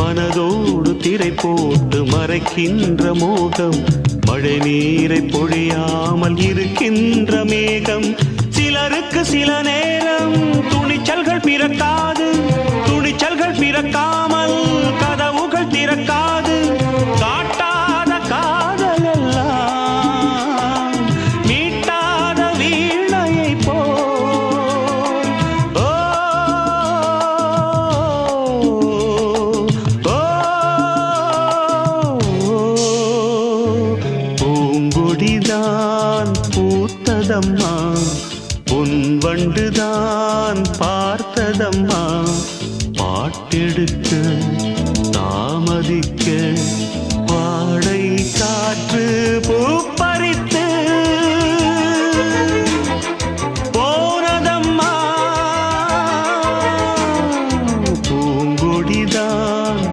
மனதோடு திரை போட்டு மறைக்கின்ற மோகம், மழை நீரை பொழியாமல் இருக்கின்ற மேகம். சிலருக்கு சில நேரம் துணிச்சல்கள் பிறக்காது, துணிச்சல்கள் பிறக்காமல் கதவுகள் திறக்காது. காட்டாத காதல் எல்லாம் மீட்டாத வீணையை போல். ஓ பூங்கொடிதான் பூத்ததம்மா, பொன்வண்டுதான் பார்த்ததம்மா, பாட்டெடுக்க தாமதிக்க